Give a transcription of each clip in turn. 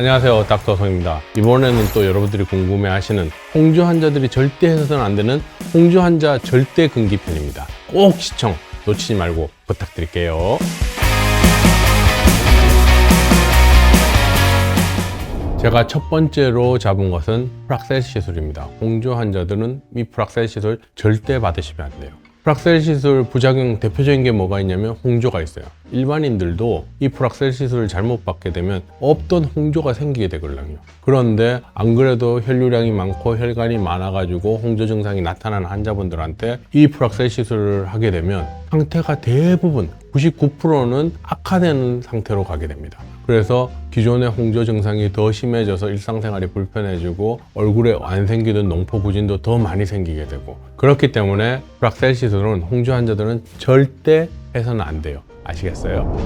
안녕하세요, 닥터 성입니다. 이번에는 또 여러분들이 궁금해하시는 홍조 환자들이 절대 해서는 안 되는 홍조 환자 절대 금기 편입니다. 꼭 시청 놓치지 말고 부탁드릴게요. 제가 첫 번째로 잡은 것은 프락셀 시술입니다. 홍조 환자들은 이 프락셀 시술 절대 받으시면 안 돼요. 프락셀 시술 부작용 대표적인 게 뭐가 있냐면 홍조가 있어요. 일반인들도 이 프락셀 시술을 잘못 받게 되면 없던 홍조가 생기게 되거든요. 그런데 안 그래도 혈류량이 많고 혈관이 많아가지고 홍조 증상이 나타나는 환자분들한테 이 프락셀 시술을 하게 되면 상태가 대부분 99%는 악화되는 상태로 가게 됩니다. 그래서 기존의 홍조 증상이 더 심해져서 일상생활이 불편해지고 얼굴에 안 생기던 농포부진도 더 많이 생기게 되고, 그렇기 때문에 프락셀 시술은 홍조 환자들은 절대 해서는 안 돼요. 아시겠어요?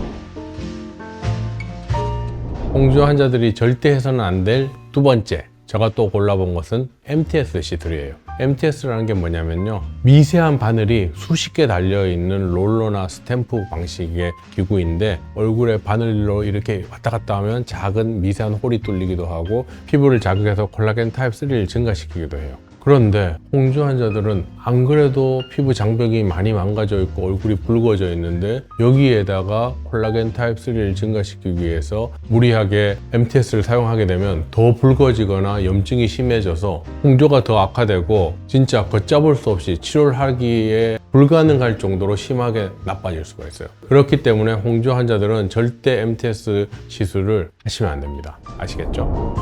홍조 환자들이 절대 해서는 안 될 두 번째, 제가 또 골라본 것은 MTS 시술이에요. MTS라는 게 뭐냐면요, 미세한 바늘이 수십 개 달려있는 롤러나 스탬프 방식의 기구인데 얼굴에 바늘로 이렇게 왔다 갔다 하면 작은 미세한 홀이 뚫리기도 하고 피부를 자극해서 콜라겐 타입 3를 증가시키기도 해요. 그런데 홍조 환자들은 안 그래도 피부 장벽이 많이 망가져 있고 얼굴이 붉어져 있는데 여기에다가 콜라겐 타입 3를 증가시키기 위해서 무리하게 MTS를 사용하게 되면 더 붉어지거나 염증이 심해져서 홍조가 더 악화되고 진짜 걷잡을 수 없이 치료를 하기에 불가능할 정도로 심하게 나빠질 수가 있어요. 그렇기 때문에 홍조 환자들은 절대 MTS 시술을 하시면 안 됩니다. 아시겠죠?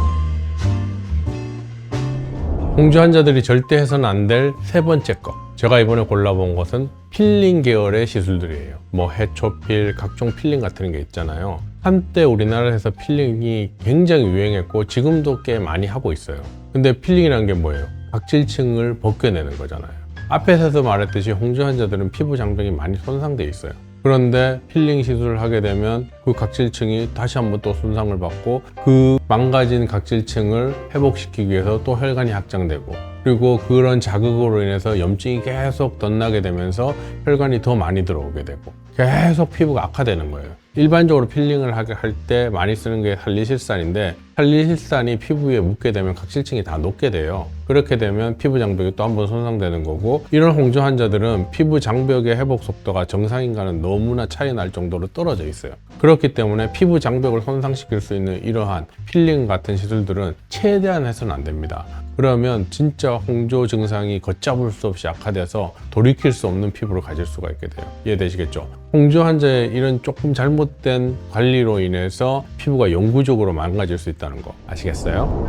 홍조 환자들이 절대 해서는 안 될 세 번째 것, 제가 이번에 골라본 것은 필링 계열의 시술들이에요. 뭐 해초필, 각종 필링 같은 게 있잖아요. 한때 우리나라에서 필링이 굉장히 유행했고 지금도 꽤 많이 하고 있어요. 근데 필링이라는 게 뭐예요? 각질층을 벗겨내는 거잖아요. 앞에서도 말했듯이 홍조 환자들은 피부 장벽이 많이 손상돼 있어요. 그런데 필링 시술을 하게 되면 그 각질층이 다시 한번 또 손상을 받고 그 망가진 각질층을 회복시키기 위해서 또 혈관이 확장되고, 그리고 그런 자극으로 인해서 염증이 계속 덧나게 되면서 혈관이 더 많이 들어오게 되고 계속 피부가 악화되는 거예요. 일반적으로 필링을 할 때 많이 쓰는 게 살리실산인데, 살리실산이 피부에 묻게 되면 각질층이 다 녹게 돼요. 그렇게 되면 피부 장벽이 또 한 번 손상되는 거고, 이런 홍조 환자들은 피부 장벽의 회복 속도가 정상인과는 너무나 차이 날 정도로 떨어져 있어요. 그렇기 때문에 피부 장벽을 손상시킬 수 있는 이러한 필링 같은 시술들은 최대한 해서는 안 됩니다. 그러면 진짜 홍조 증상이 걷잡을 수 없이 악화돼서 돌이킬 수 없는 피부를 가질 수가 있게 돼요. 이해되시겠죠? 홍조 환자의 이런 조금 잘못된 관리로 인해서 피부가 영구적으로 망가질 수 있다는 거 아시겠어요?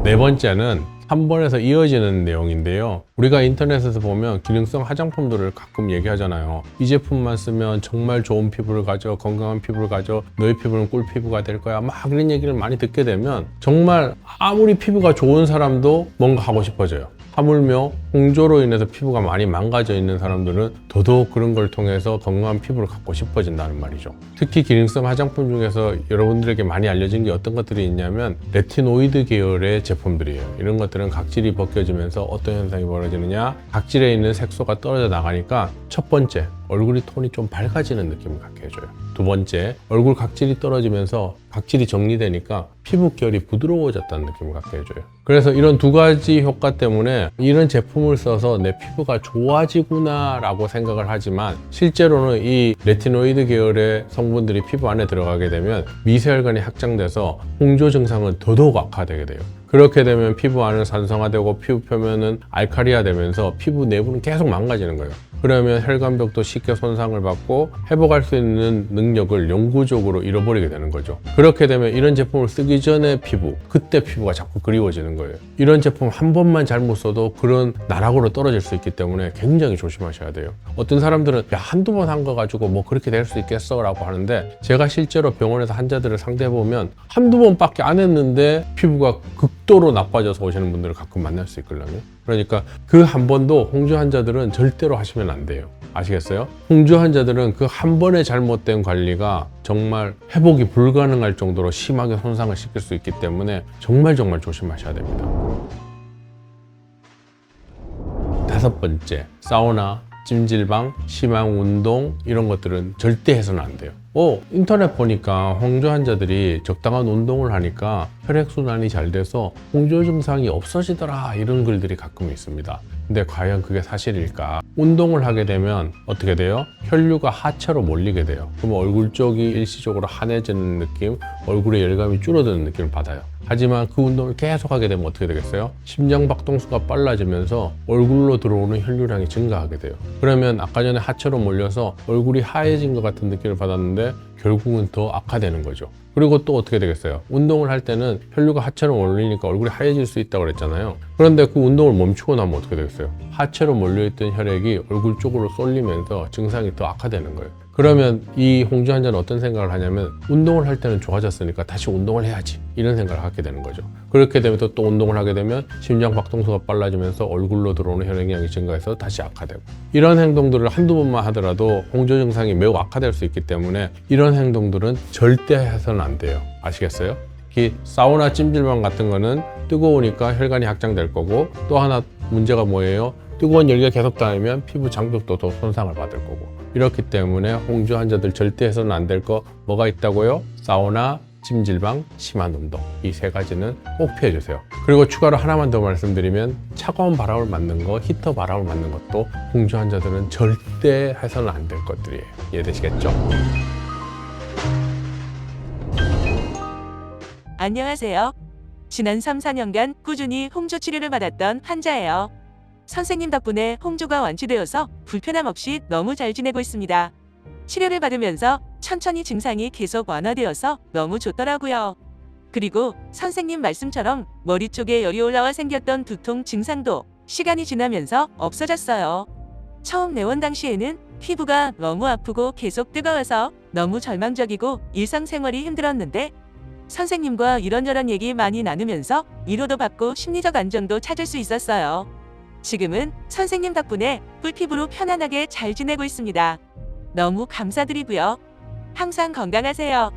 네 번째는 3번에서 이어지는 내용인데요. 우리가 인터넷에서 보면 기능성 화장품들을 가끔 얘기하잖아요. 이 제품만 쓰면 정말 좋은 피부를 가져, 건강한 피부를 가져, 너의 피부는 꿀피부가 될 거야, 막 이런 얘기를 많이 듣게 되면 정말 아무리 피부가 좋은 사람도 뭔가 하고 싶어져요. 하물며 홍조로 인해서 피부가 많이 망가져 있는 사람들은 더더욱 그런 걸 통해서 건강한 피부를 갖고 싶어진다는 말이죠. 특히 기능성 화장품 중에서 여러분들에게 많이 알려진 게 어떤 것들이 있냐면 레티노이드 계열의 제품들이에요. 이런 것들은 각질이 벗겨지면서 어떤 현상이 벌어지느냐, 각질에 있는 색소가 떨어져 나가니까 첫 번째, 얼굴이 톤이 좀 밝아지는 느낌을 갖게 해줘요. 두 번째, 얼굴 각질이 떨어지면서 각질이 정리되니까 피부결이 부드러워졌다는 느낌을 갖게 해줘요. 그래서 이런 두 가지 효과 때문에 이런 제품을 써서 내 피부가 좋아지구나 라고 생각을 하지만, 실제로는 이 레티노이드 계열의 성분들이 피부 안에 들어가게 되면 미세혈관이 확장돼서 홍조 증상은 더더욱 악화되게 돼요. 그렇게 되면 피부 안은 산성화되고 피부 표면은 알칼리화 되면서 피부 내부는 계속 망가지는 거예요. 그러면 혈관벽도 쉽게 손상을 받고 회복할 수 있는 능력을 영구적으로 잃어버리게 되는 거죠. 그렇게 되면 이런 제품을 쓰기 전에 피부, 그때 피부가 자꾸 그리워지는 거예요. 이런 제품 한 번만 잘못 써도 그런 나락으로 떨어질 수 있기 때문에 굉장히 조심하셔야 돼요. 어떤 사람들은 야, 한두 번 한 거 가지고 뭐 그렇게 될 수 있겠어 라고 하는데, 제가 실제로 병원에서 환자들을 상대해보면 한두 번밖에 안 했는데 피부가 극도로 나빠져서 오시는 분들을 가끔 만날 수 있거든요. 그러니까 그 한 번도 홍조 환자들은 절대로 하시면 안 돼요. 아시겠어요? 홍조 환자들은 그 한 번의 잘못된 관리가 정말 회복이 불가능할 정도로 심하게 손상을 시킬 수 있기 때문에 정말 조심하셔야 됩니다. 다섯 번째, 사우나, 찜질방, 심한 운동 이런 것들은 절대 해서는 안 돼요. 인터넷 보니까 홍조 환자들이 적당한 운동을 하니까 혈액순환이 잘 돼서 홍조 증상이 없어지더라, 이런 글들이 가끔 있습니다. 근데 과연 그게 사실일까? 운동을 하게 되면 어떻게 돼요? 혈류가 하체로 몰리게 돼요. 그럼 얼굴 쪽이 일시적으로 환해지는 느낌, 얼굴에 열감이 줄어드는 느낌을 받아요. 하지만 그 운동을 계속 하게 되면 어떻게 되겠어요? 심장 박동수가 빨라지면서 얼굴로 들어오는 혈류량이 증가하게 돼요. 그러면 아까 전에 하체로 몰려서 얼굴이 하얘진 것 같은 느낌을 받았는데 결국은 더 악화되는 거죠. 그리고 또 어떻게 되겠어요? 운동을 할 때는 혈류가 하체로 몰리니까 얼굴이 하얘질 수 있다고 그랬잖아요. 그런데 그 운동을 멈추고 나면 어떻게 되겠어요? 하체로 몰려있던 혈액이 얼굴 쪽으로 쏠리면서 증상이 더 악화되는 거예요. 그러면 이 홍조 환자는 어떤 생각을 하냐면, 운동을 할 때는 좋아졌으니까 다시 운동을 해야지, 이런 생각을 갖게 되는 거죠. 그렇게 되면 또 운동을 하게 되면 심장 박동수가 빨라지면서 얼굴로 들어오는 혈액량이 증가해서 다시 악화되고, 이런 행동들을 한두 번만 하더라도 홍조 증상이 매우 악화될 수 있기 때문에 이런 행동들은 절대 해서는 안 돼요. 아시겠어요? 특히 사우나 찜질방 같은 거는 뜨거우니까 혈관이 확장될 거고, 또 하나 문제가 뭐예요? 뜨거운 열기가 계속 닿으면 피부 장벽도 더 손상을 받을 거고, 이렇기 때문에 홍조 환자들 절대 해서는 안 될 거 뭐가 있다고요? 사우나, 찜질방, 심한 운동, 이 세 가지는 꼭 피해 주세요. 그리고 추가로 하나만 더 말씀드리면, 차가운 바람을 맞는 거, 히터 바람을 맞는 것도 홍조 환자들은 절대 해서는 안 될 것들이에요. 이해되시겠죠? 안녕하세요. 지난 3, 4년간 꾸준히 홍조 치료를 받았던 환자예요. 선생님 덕분에 홍조가 완치되어서 불편함 없이 너무 잘 지내고 있습니다. 치료를 받으면서 천천히 증상이 계속 완화되어서 너무 좋더라고요. 그리고 선생님 말씀처럼 머리 쪽에 열이 올라와 생겼던 두통 증상도 시간이 지나면서 없어졌어요. 처음 내원 당시에는 피부가 너무 아프고 계속 뜨거워서 너무 절망적이고 일상생활이 힘들었는데, 선생님과 이런저런 얘기 많이 나누면서 위로도 받고 심리적 안정도 찾을 수 있었어요. 지금은 선생님 덕분에 꿀피부로 편안하게 잘 지내고 있습니다. 너무 감사드리고요. 항상 건강하세요.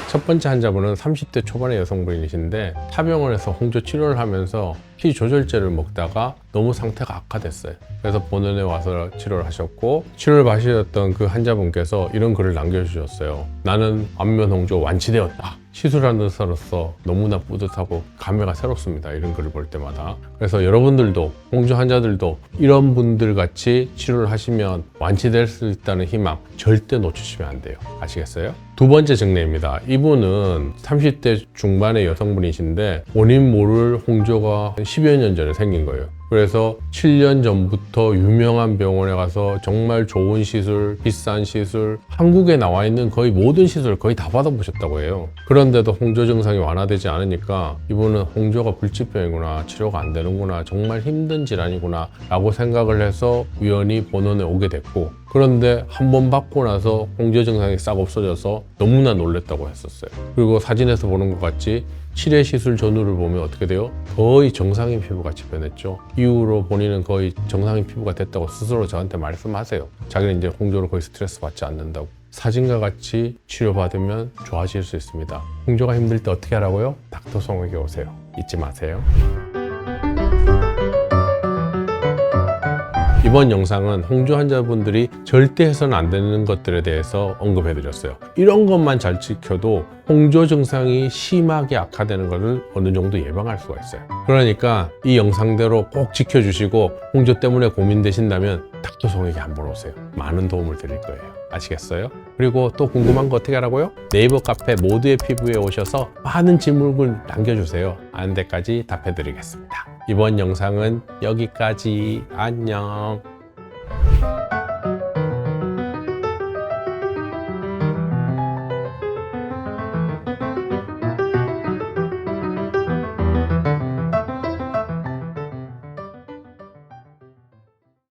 첫 번째 환자분은 30대 초반의 여성분이신데, 타병원에서 홍조 치료를 하면서 피 조절제를 먹다가 너무 상태가 악화됐어요. 그래서 본원에 와서 치료를 하셨고, 치료를 받으셨던 그 환자분께서 이런 글을 남겨주셨어요. 나는 안면 홍조 완치되었다. 시술한 의사로서 너무나 뿌듯하고 감회가 새롭습니다. 이런 글을 볼 때마다. 그래서 여러분들도, 홍조 환자들도 이런 분들 같이 치료를 하시면 완치될 수 있다는 희망 절대 놓치시면 안 돼요. 아시겠어요? 두 번째 증례입니다. 이분은 30대 중반의 여성분이신데, 본인 모를 홍조가 10여 년 전에 생긴 거예요. 그래서 7년 전부터 유명한 병원에 가서 정말 좋은 시술, 비싼 시술, 한국에 나와 있는 거의 모든 시술을 거의 다 받아보셨다고 해요. 그런데도 홍조 증상이 완화되지 않으니까 이분은 홍조가 불치병이구나, 치료가 안 되는구나, 정말 힘든 질환이구나 라고 생각을 해서 우연히 본원에 오게 됐고, 그런데 한 번 받고 나서 홍조 증상이 싹 없어져서 너무나 놀랬다고 했었어요. 그리고 사진에서 보는 것 같이 7회 시술 전후를 보면 어떻게 돼요? 거의 정상인 피부같이 변했죠. 이후로 본인은 거의 정상인 피부가 됐다고 스스로 저한테 말씀하세요. 자기는 이제 홍조로 거의 스트레스 받지 않는다고. 사진과 같이 치료받으면 좋아질 수 있습니다. 홍조가 힘들 때 어떻게 하라고요? 닥터송에게 오세요. 잊지 마세요. 이번 영상은 홍조 환자분들이 절대 해서는 안 되는 것들에 대해서 언급해드렸어요. 이런 것만 잘 지켜도 홍조 증상이 심하게 악화되는 것을 어느 정도 예방할 수가 있어요. 그러니까 이 영상대로 꼭 지켜주시고, 홍조 때문에 고민되신다면 닥터송에게 한번 오세요. 많은 도움을 드릴 거예요. 아시겠어요? 그리고 또 궁금한 거 어떻게 하라고요? 네이버 카페 모두의 피부에 오셔서 많은 질문을 남겨주세요. 아는 데까지 답해드리겠습니다. 이번 영상은 여기까지. 안녕.